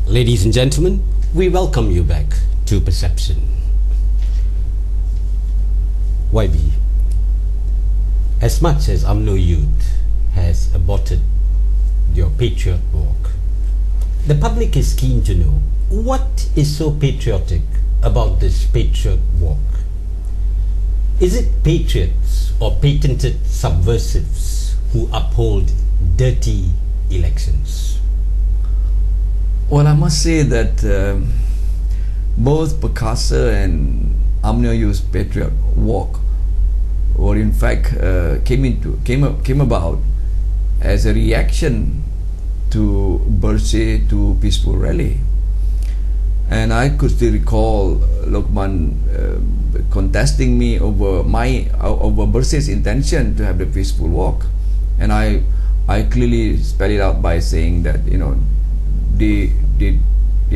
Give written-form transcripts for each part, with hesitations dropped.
Ladies and gentlemen, we welcome you back to Perception. YB, as much as UMNO Youth has aborted your Patriot Walk, the public is keen to know what is so patriotic about this Patriot Walk. Is it patriots or patented subversives who uphold dirty elections? Well, I must say that both Perkasa and UMNO Youth Patriot Walk were in fact came about as a reaction to Bersih to peaceful rally. And I could still recall Lokman contesting me over Bersih's intention to have the peaceful walk, and I clearly spelled it out by saying that they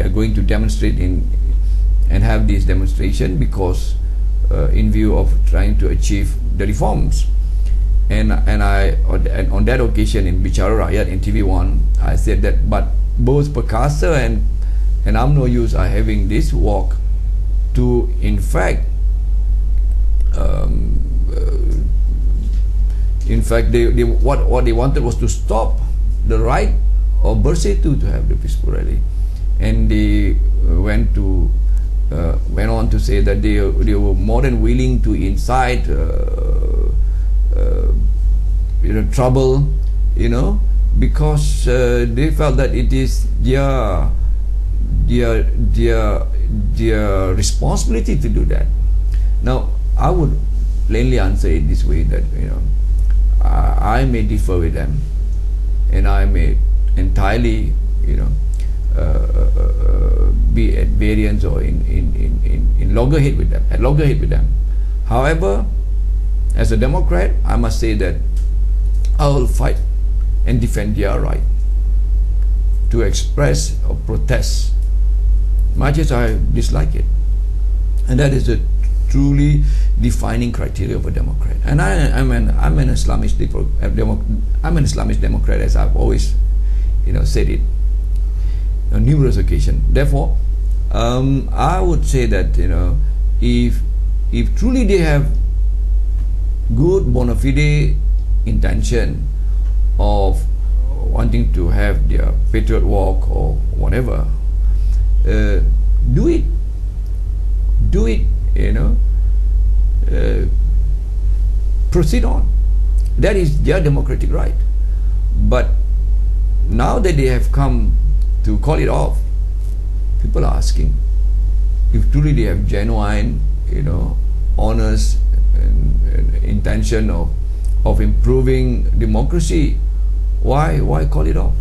are going to demonstrate and have this demonstration because in view of trying to achieve the reforms. And on that occasion in Bicara Rakyat in TV1, I said that but both Perkasa and UMNO Youth are having this walk to in fact what they wanted was to stop the right of Bersih to have the peaceful rally, and they went on to say that they were more than willing to incite trouble, because they felt that it is their responsibility to do that. Now, I would plainly answer it this way, that I may differ with them, and I may entirely be at variance or in loggerhead with them. However, as a Democrat, I must say that I will fight and defend their right to express or protest, much as I dislike it. And that is a truly defining criteria of a Democrat. And I'm an Islamist Democrat, as I've always said it on numerous occasions. Therefore, I would say that if truly they have good bona fide intention of wanting to have their Patriot Walk or whatever, do it, proceed on. That is their democratic right. But now that they have come to call it off, people are asking if truly they have genuine, honest and intention of improving democracy, why call it off?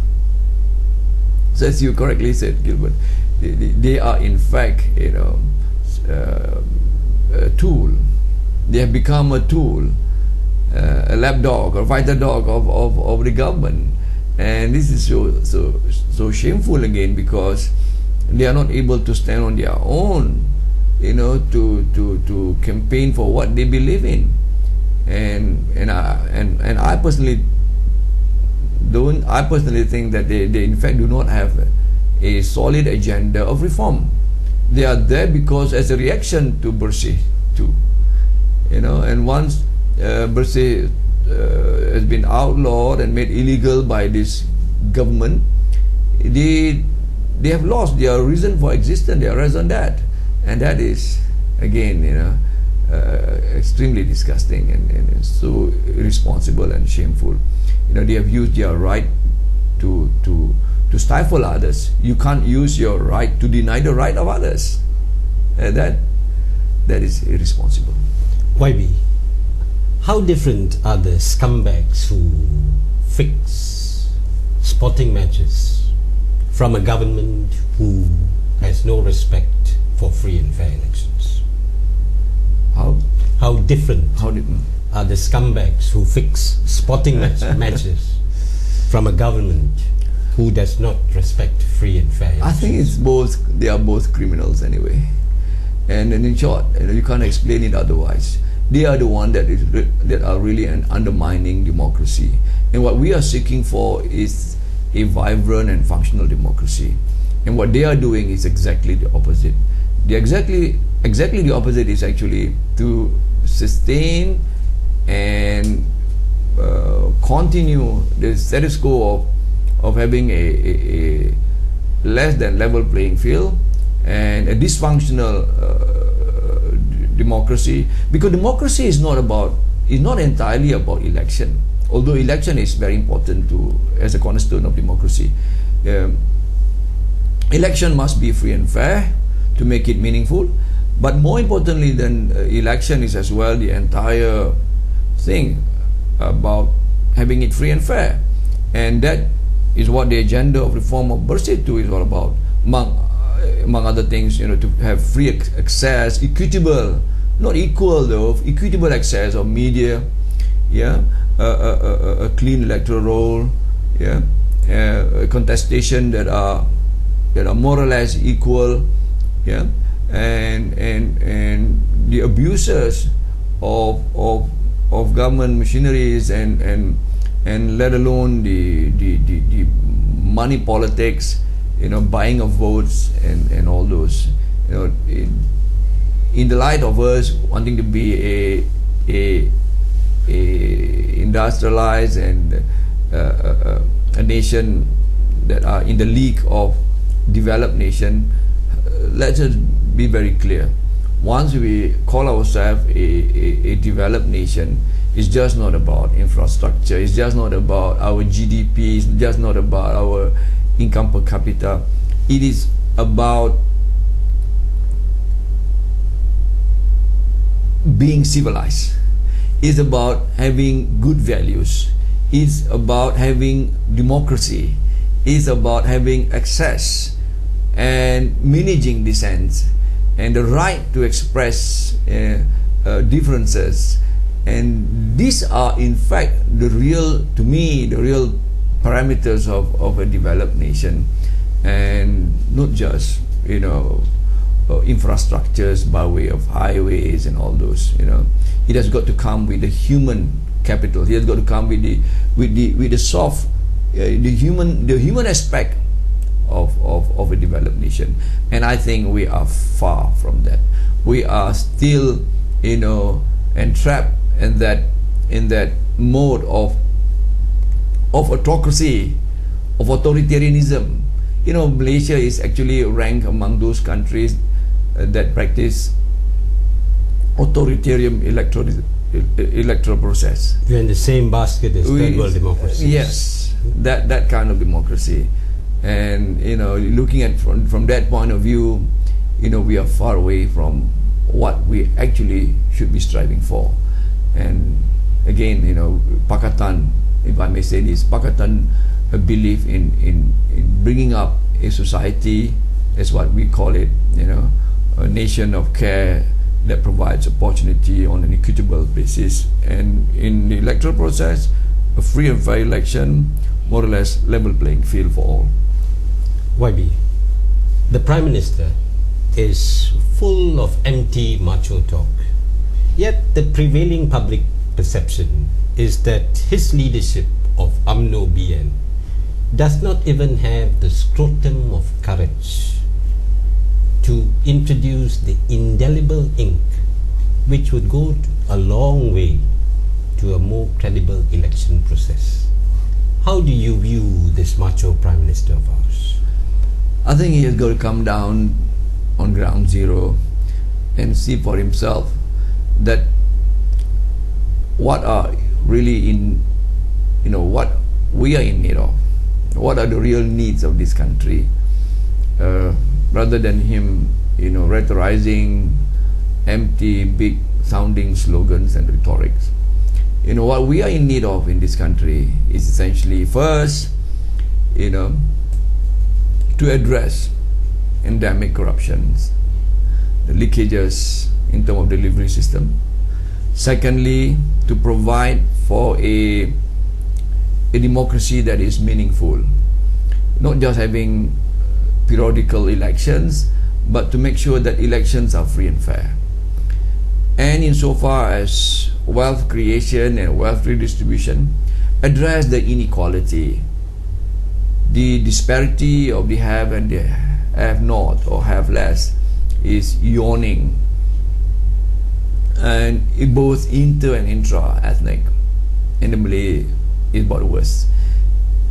So as you correctly said, Gilbert, they are in fact a tool. They have become a tool, a lapdog or fighter dog of the government. And this is so shameful again, because they are not able to stand on their own, to campaign for what they believe in. And I personally think that they in fact do not have a solid agenda of reform. They are there because as a reaction to Bersih too, and once Bersih has been outlawed and made illegal by this government, they have lost their reason for existence. They are on that, and that is again extremely disgusting and so irresponsible and shameful. They have used their right to stifle others. You can't use your right to deny the right of others. That is irresponsible. YB, how different are the scumbags who fix sporting matches from a government who has no respect for free and fair elections? How different are the scumbags who fix sporting matches from a government who does not respect free and fair elections? I think it's both. They are both criminals anyway. And in short, you can't explain it otherwise. They are the ones that are really undermining democracy. And what we are seeking for is a vibrant and functional democracy. And what they are doing is exactly the opposite. Exactly the opposite is actually to sustain and continue the status quo of having a less than level playing field and a dysfunctional democracy, because democracy is not entirely about election, although election is very important as a cornerstone of democracy. Election must be free and fair to make it meaningful, but more importantly than election is as well the entire thing about having it free and fair, and that is what the agenda of reform of Bersih 2 is all about, among other things, to have free access, equitable, not equal though, equitable access of media, a clean electoral roll, a contestation that are more or less equal, and the abusers of government machineries and let alone the money politics, buying of votes and all those, in the light of us wanting to be a industrialized and a nation that are in the league of developed nation, let us be very clear. Once we call ourselves a developed nation, it's just not about infrastructure, it's just not about our GDP, it's just not about our income per capita. It is about being civilized. It's about having good values. It's about having democracy. It's about having access and managing dissent and the right to express differences. And these are in fact the real parameters of a developed nation, and not just infrastructures by way of highways and all those. It has got to come with the human capital. It has got to come with the soft, the human aspect of a developed nation. And I think we are far from that. We are still entrapped in that mode of autocracy, of authoritarianism. Malaysia is actually ranked among those countries that practice authoritarian electoral process. We're in the same basket as third world democracies. Yes, that kind of democracy. And looking at from that point of view, we are far away from what we actually should be striving for. And again, Pakatan, if I may say this, Pakatan believe in bringing up a society, as what we call it, a nation of care that provides opportunity on an equitable basis, and in the electoral process, a free and fair election, more or less level playing field for all. YB, the Prime Minister is full of empty macho talk, yet the prevailing public perception is that his leadership of UMNO BN does not even have the scrotum of courage to introduce the indelible ink which would go a long way to a more credible election process. How do you view this macho Prime Minister of ours? I think he has got to come down on ground zero and see for himself that what are really what we are in need of, what are the real needs of this country, rather than him rhetoricizing empty big sounding slogans and rhetorics. What we are in need of in this country is essentially first to address endemic corruptions, the leakages in terms of delivery system. Secondly, to provide for a democracy that is meaningful, not just having periodical elections, but to make sure that elections are free and fair. And insofar as wealth creation and wealth redistribution, address the inequality, the disparity of the have and have not or have less is yawning, and it both inter and intra-ethnic in the Malay is about worse.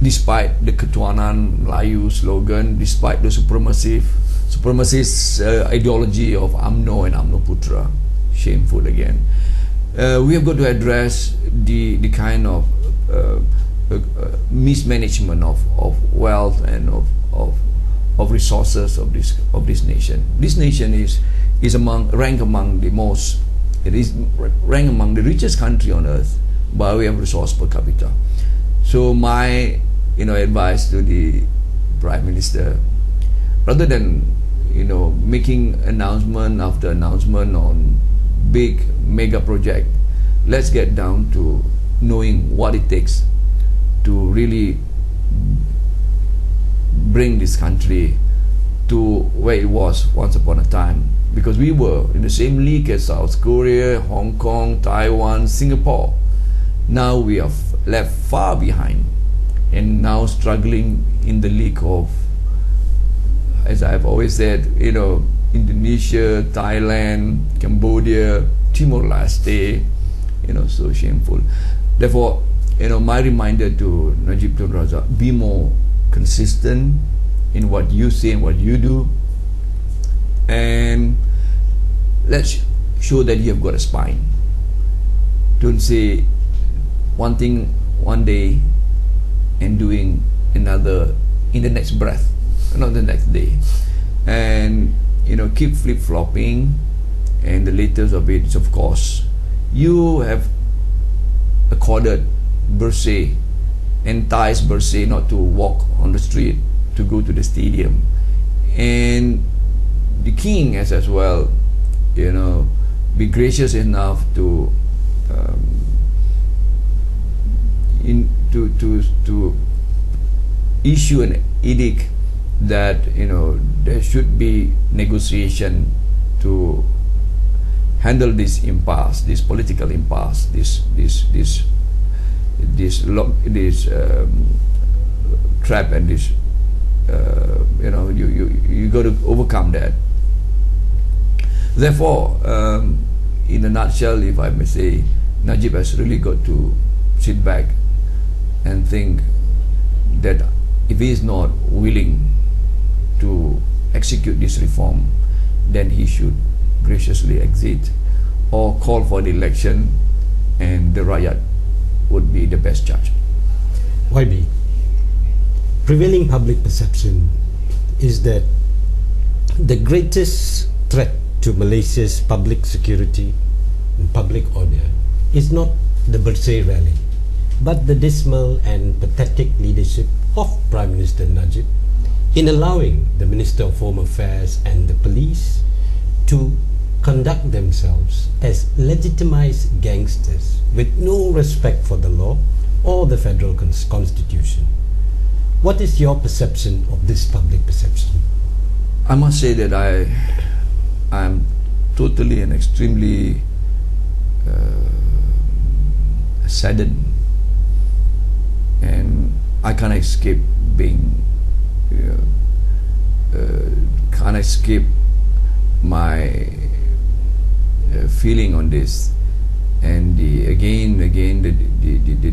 Despite the Ketuanan Melayu slogan, despite the supremacist ideology of UMNO and UMNO Putra, shameful again. We have got to address the kind of mismanagement of wealth and of resources of this nation. This nation is ranked among the most. It is ranked among the richest country on earth by way of resource per capita. So my advice to the Prime Minister, rather than making announcement after announcement on big mega project, let's get down to knowing what it takes to really bring this country to where it was once upon a time, because we were in the same league as South Korea, Hong Kong, Taiwan, Singapore. Now we are left far behind and now struggling in the league of, as I've always said, Indonesia, Thailand, Cambodia, Timor-Leste, so shameful. Therefore, my reminder to Najib Tun Razak, be more consistent in what you say and what you do, and let's show that you have got a spine. Don't say one thing one day and doing another in the next breath, not the next day. And keep flip-flopping. And the latest of it is, of course, you have accorded Bersih, enticed Bersih not to walk on the street, to go to the stadium. And the king has as well, be gracious enough to to issue an edict that there should be negotiation to handle this impasse, this political impasse, this trap, and this you got to overcome that. Therefore, in a nutshell, if I may say, Najib has really got to sit back and think that if he is not willing to execute this reform, then he should graciously exit or call for the election, and the Rakyat would be the best judge. YB, prevailing public perception is that the greatest threat to Malaysia's public security and public order is not the Bersih rally, but the dismal and pathetic leadership of Prime Minister Najib in allowing the Minister of Home Affairs and the police to conduct themselves as legitimized gangsters with no respect for the law or the federal constitution. What is your perception of this public perception? I must say that I'm totally and extremely saddened, and I can't escape being can't escape my feeling on this, and the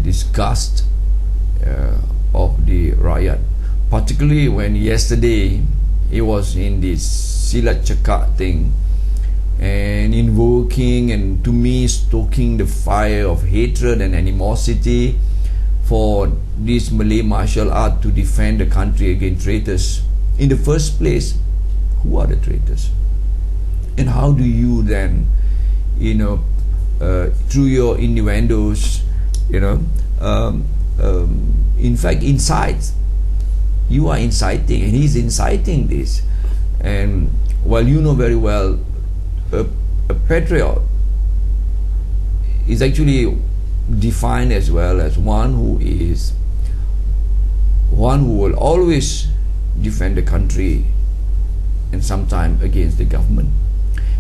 disgust of the Rakyat, particularly when yesterday it was in this silat cekak thing and invoking and, to me, stoking the fire of hatred and animosity for this Malay martial art to defend the country against traitors. In the first place, who are the traitors? And how do you then, through your innuendos, in fact, incite? You are inciting, and he's inciting this. And while you know very well, a patriot is actually defined as well as one who will always defend the country and sometimes against the government.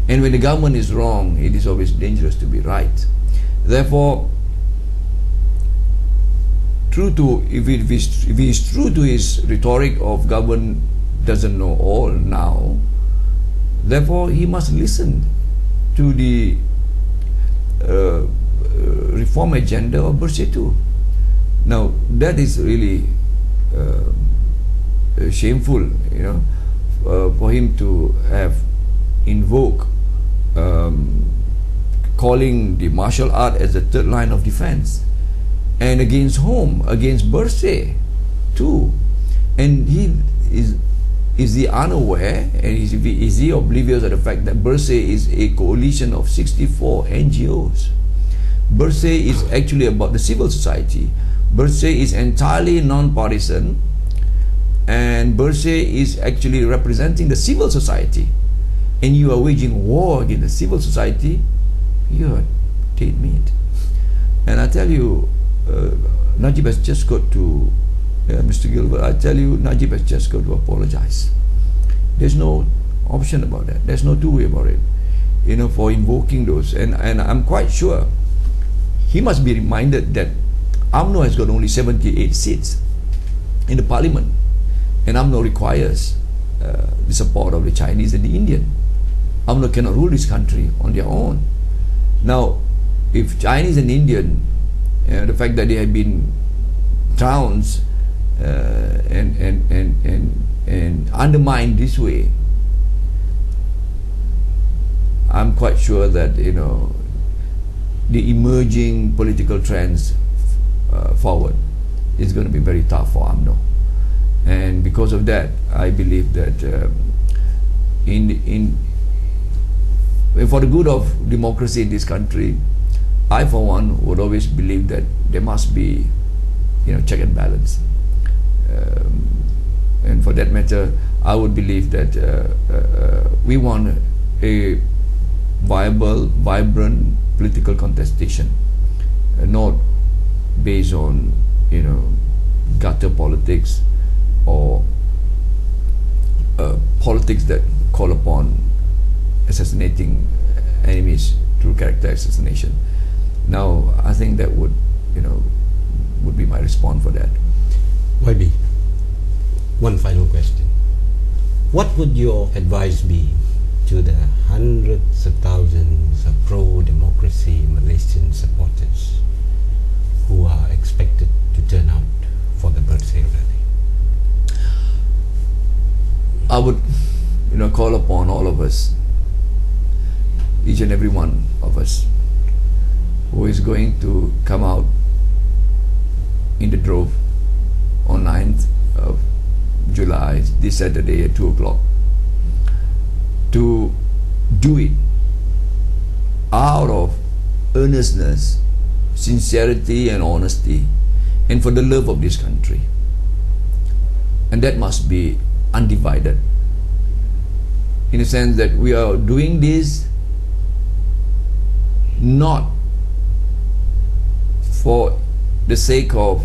And when the government is wrong, it is always dangerous to be right. Therefore, if he is true to his rhetoric of government doesn't know all now. Therefore, he must listen to the reform agenda of Bersih too. Now, that is really shameful, you know, for him to have invoked calling the martial art as the third line of defense, and against whom? Against Bersih too. And he is he unaware, and is he oblivious of the fact that Bersih is a coalition of 64 NGOs? Bersih is actually about the civil society. Bersih is entirely non-partisan, and Bersih is actually representing the civil society. And you are waging war against the civil society, you are dead meat. And I tell you, Najib has just got to, Mr. Gilbert, I tell you, Najib has just got to apologize. There's no option about that. There's no two-way about it, you know, for invoking those. And I'm quite sure he must be reminded that UMNO has got only 78 seats in the parliament, and UMNO requires the support of the Chinese and the Indian. UMNO cannot rule this country on their own. Now, if Chinese and Indian, the fact that they have been trounced and undermined this way, I'm quite sure that, you know, the emerging political trends forward is going to be very tough for UMNO. And because of that, I believe that for the good of democracy in this country, I for one would always believe that there must be, you know, check and balance. And for that matter, I would believe that we want a viable, vibrant political contestation, not based on, you know, gutter politics or politics that call upon assassinating enemies through character assassination. Now, I think that would, you know, would be my response for that. YB, one final question. What would your advice be to the hundreds of thousands of pro-democracy Malaysian supporters who are expected to turn out for the Bersih rally? I would, you know, call upon all of us, each and every one of us, who is going to come out in the drove on 9th of July, this Saturday at 2 o'clock, to do it out of earnestness, sincerity and honesty, and for the love of this country. And that must be undivided, in the sense that we are doing this not for the sake of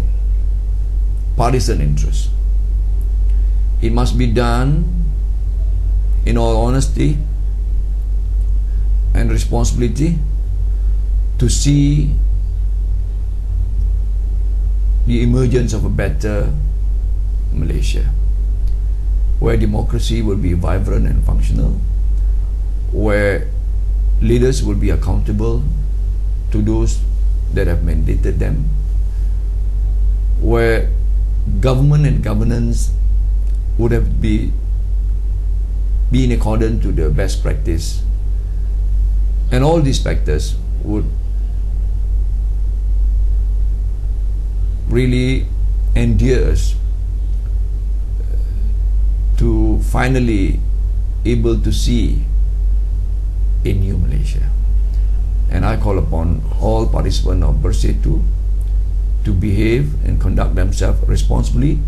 partisan interest. It must be done in all honesty and responsibility to see the emergence of a better Malaysia, where democracy will be vibrant and functional, where leaders will be accountable to those that have mandated them, where government and governance would have be in accordance to the best practice, and all these factors would really endear us to finally able to see a new Malaysia. And I call upon all participants of Bersih to behave and conduct themselves responsibly,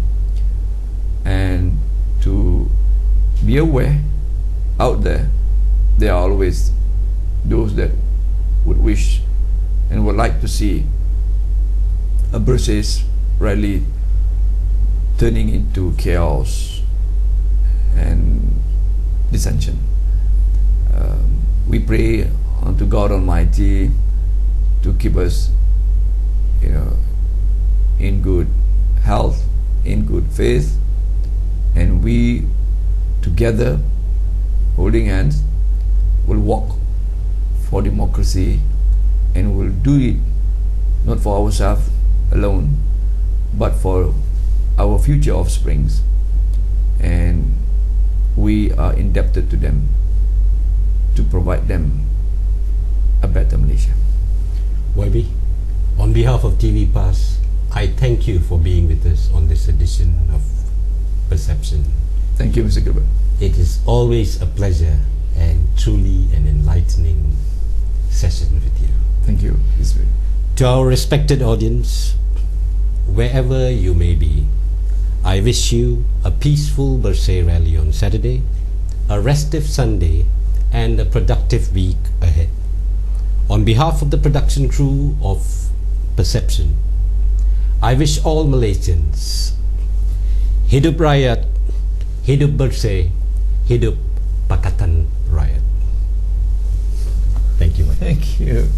and to be aware out there are always those that would wish and would like to see a Bersih rally turning into chaos and dissension. We pray unto God Almighty to keep us, you know, in good health, in good faith, and we together, holding hands, will walk for democracy, and will do it not for ourselves alone, but for our future offsprings. And we are indebted to them to provide them a better Malaysia. YB, on behalf of TV Pass, I thank you for being with us on this edition of Perception. Thank you, Mr. Gilbert. It is always a pleasure and truly an enlightening session with you. Thank you. To our respected audience, wherever you may be, I wish you a peaceful Bersih rally on Saturday, a restive Sunday, and a productive week ahead. On behalf of the production crew of Perception, I wish all Malaysians Hidup Rakyat, Hidup Bersih, Hidup Pakatan Rakyat. Thank you. Thank you.